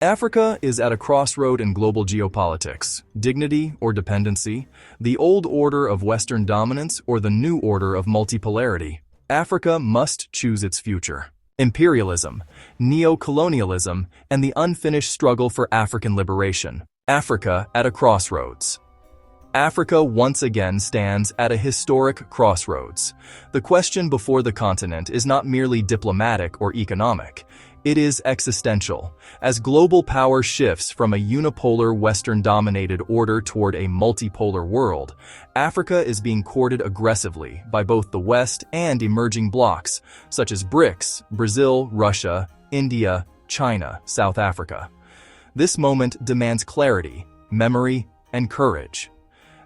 Africa is at a crossroad in global geopolitics: dignity or dependency, the old order of Western dominance or the new order of multipolarity. Africa must choose its future. Imperialism, neo-colonialism, and the unfinished struggle for African liberation. Africa at a crossroads. Africa once again stands at a historic crossroads. The question before the continent is not merely diplomatic or economic. It is existential. As global power shifts from a unipolar Western-dominated order toward a multipolar world, Africa is being courted aggressively by both the West and emerging blocs, such as BRICS, Brazil, Russia, India, China, South Africa. This moment demands clarity, memory, and courage.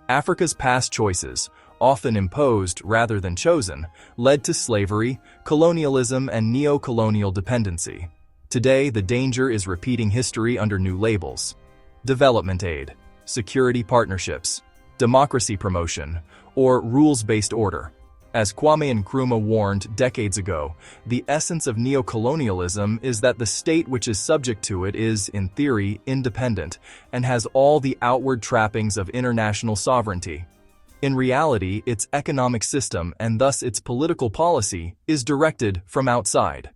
Africa's past choices, often imposed rather than chosen, led to slavery, colonialism, and neo-colonial dependency. Today, the danger is repeating history under new labels: development aid, security partnerships, democracy promotion, or rules-based order. As Kwame Nkrumah warned decades ago, the essence of neo-colonialism is that the state which is subject to it is, in theory, independent and has all the outward trappings of international sovereignty. In reality, its economic system, and thus its political policy, is directed from outside.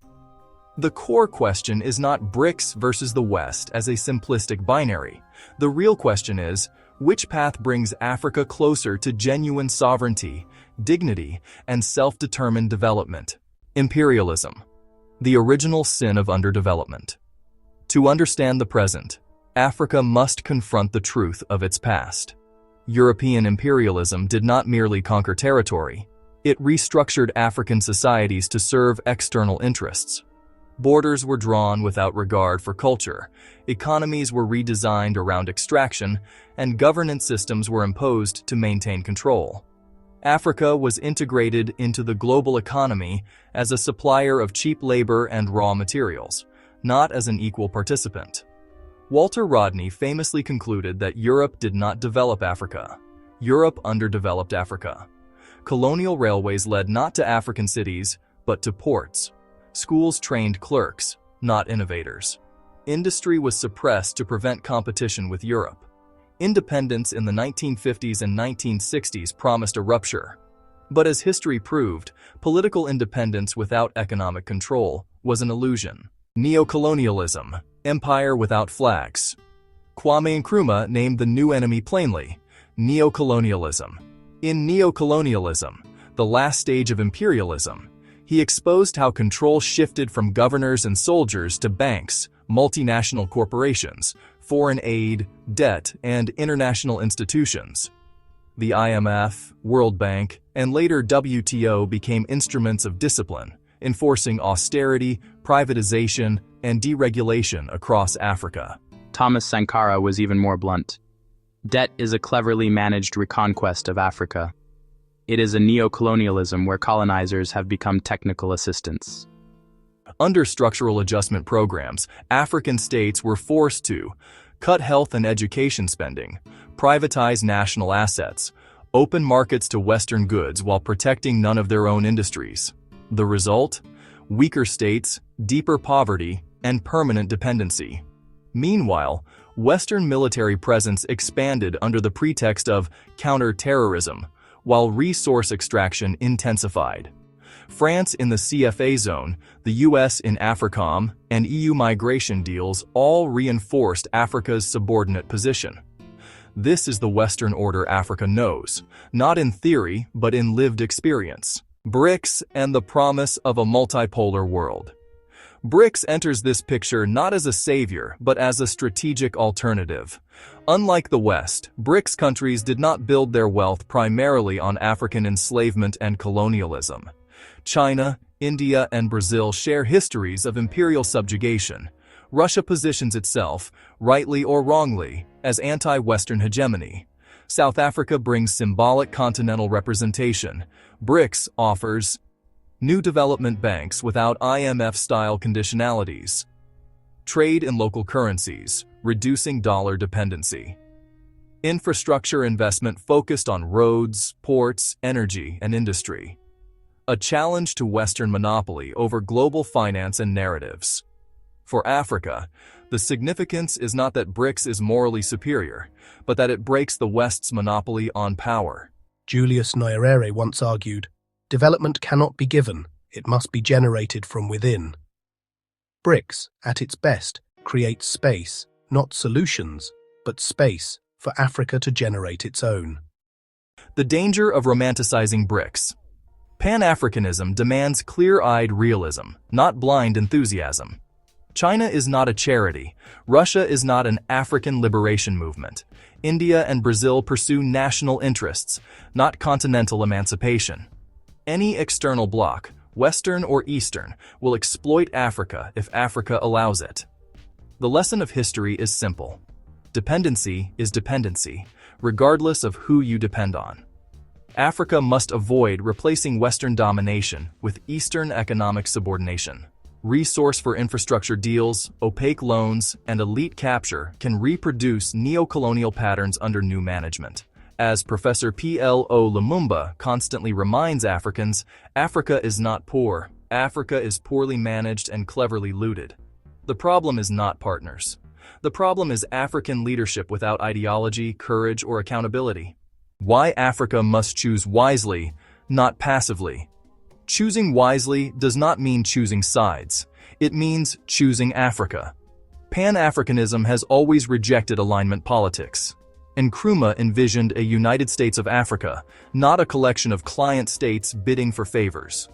The core question is not BRICS versus the West as a simplistic binary. The real question is, which path brings Africa closer to genuine sovereignty, dignity, and self-determined development? Imperialism, the original sin of underdevelopment. To understand the present, Africa must confront the truth of its past. European imperialism did not merely conquer territory, it restructured African societies to serve external interests. Borders were drawn without regard for culture, economies were redesigned around extraction, and governance systems were imposed to maintain control. Africa was integrated into the global economy as a supplier of cheap labor and raw materials, not as an equal participant. Walter Rodney famously concluded that Europe did not develop Africa. Europe underdeveloped Africa. Colonial railways led not to African cities, but to ports. Schools trained clerks, not innovators. Industry was suppressed to prevent competition with Europe. Independence in the 1950s and 1960s promised a rupture. But as history proved, political independence without economic control was an illusion. Neo-colonialism, empire without flags. Kwame Nkrumah named the new enemy plainly: neo-colonialism. In neo-colonialism, the last stage of imperialism, he exposed how control shifted from governors and soldiers to banks, multinational corporations, foreign aid, debt, and international institutions. The IMF, World Bank, and later WTO became instruments of discipline, enforcing austerity, privatization, and deregulation across Africa. Thomas Sankara was even more blunt. Debt is a cleverly managed reconquest of Africa. It is a neo-colonialism where colonizers have become technical assistants. Under structural adjustment programs, African states were forced to cut health and education spending, privatize national assets, open markets to Western goods while protecting none of their own industries. The result? Weaker states, deeper poverty, and permanent dependency. Meanwhile, Western military presence expanded under the pretext of counter-terrorism, while resource extraction intensified. France in the CFA zone, the US in AFRICOM, and EU migration deals all reinforced Africa's subordinate position. This is the Western order Africa knows, not in theory but in lived experience. BRICS and the promise of a multipolar world. BRICS enters this picture not as a savior but as a strategic alternative. Unlike the West, BRICS countries did not build their wealth primarily on African enslavement and colonialism. China, India, and Brazil share histories of imperial subjugation. Russia positions itself, rightly or wrongly, as anti-Western hegemony. South Africa brings symbolic continental representation. BRICS offers new development banks without IMF-style conditionalities. Trade in local currencies, reducing dollar dependency. Infrastructure investment focused on roads, ports, energy, and industry. A challenge to Western monopoly over global finance and narratives. For Africa, The significance is not that BRICS is morally superior, but that it breaks the West's monopoly on power. Julius Nyerere once argued, "Development cannot be given, it must be generated from within." BRICS, at its best, creates space, not solutions, but space for Africa to generate its own. The danger of romanticizing BRICS. Pan-Africanism demands clear-eyed realism, not blind enthusiasm. China is not a charity. Russia is not an African liberation movement. India and Brazil pursue national interests, not continental emancipation. Any external bloc, Western or Eastern, will exploit Africa if Africa allows it. The lesson of history is simple. Dependency is dependency, regardless of who you depend on. Africa must avoid replacing Western domination with Eastern economic subordination. Resource for infrastructure deals, opaque loans, and elite capture can reproduce neo-colonial patterns under new management. As Professor P.L.O. Lumumba constantly reminds Africans, Africa is not poor. Africa is poorly managed and cleverly looted. The problem is not partners. The problem is African leadership without ideology, courage, or accountability. Why Africa must choose wisely, not passively. Choosing wisely does not mean choosing sides. It means choosing Africa. Pan-Africanism has always rejected alignment politics. Nkrumah envisioned a United States of Africa, not a collection of client states bidding for favors.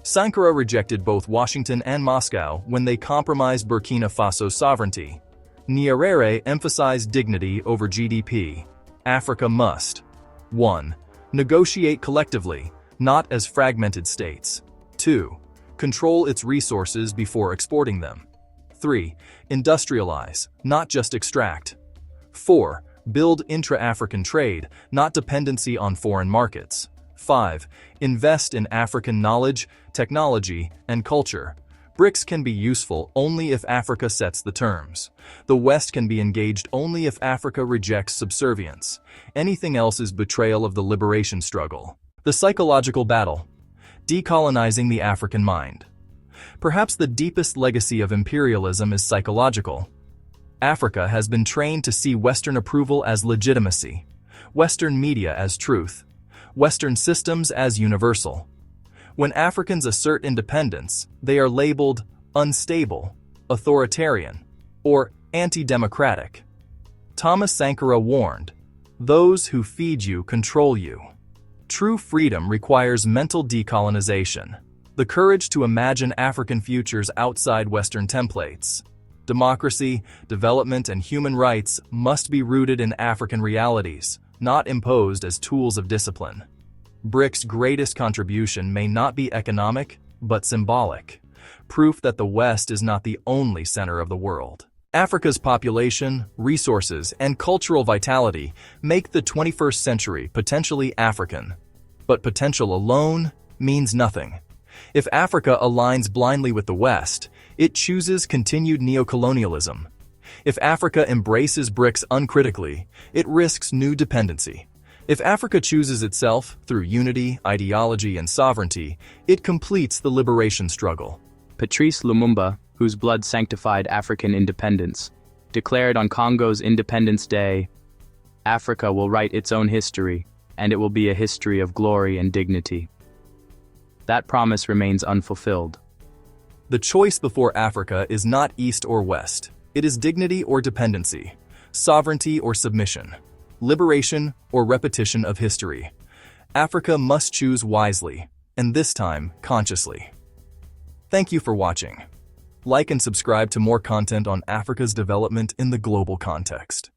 Sankara rejected both Washington and Moscow when they compromised Burkina Faso's sovereignty. Nyerere emphasized dignity over GDP. Africa must 1. Negotiate collectively, not as fragmented states. 2. Control its resources before exporting them. 3. Industrialize, not just extract. 4. Build intra-African trade, not dependency on foreign markets. 5. Invest in African knowledge, technology, and culture. BRICS can be useful only if Africa sets the terms. The West can be engaged only if Africa rejects subservience. Anything else is betrayal of the liberation struggle. The psychological battle. Decolonizing the African mind. Perhaps the deepest legacy of imperialism is psychological. Africa has been trained to see Western approval as legitimacy, Western media as truth, Western systems as universal. When Africans assert independence, they are labeled unstable, authoritarian, or anti-democratic. Thomas Sankara warned, "Those who feed you control you." True freedom requires mental decolonization, the courage to imagine African futures outside Western templates. Democracy, development, and human rights must be rooted in African realities, not imposed as tools of discipline. BRICS' greatest contribution may not be economic, but symbolic, proof that the West is not the only center of the world. Africa's population, resources, and cultural vitality make the 21st century potentially African. But potential alone means nothing. If Africa aligns blindly with the West, it chooses continued neocolonialism. If Africa embraces BRICS uncritically, it risks new dependency. If Africa chooses itself through unity, ideology, and sovereignty, it completes the liberation struggle. Patrice Lumumba, whose blood sanctified African independence, declared on Congo's Independence Day, "Africa will write its own history, and it will be a history of glory and dignity." That promise remains unfulfilled. The choice before Africa is not East or West. It is dignity or dependency, sovereignty or submission, liberation or repetition of history. Africa must choose wisely, and this time consciously. Thank you for watching. Like and subscribe to more content on Africa's development in the global context.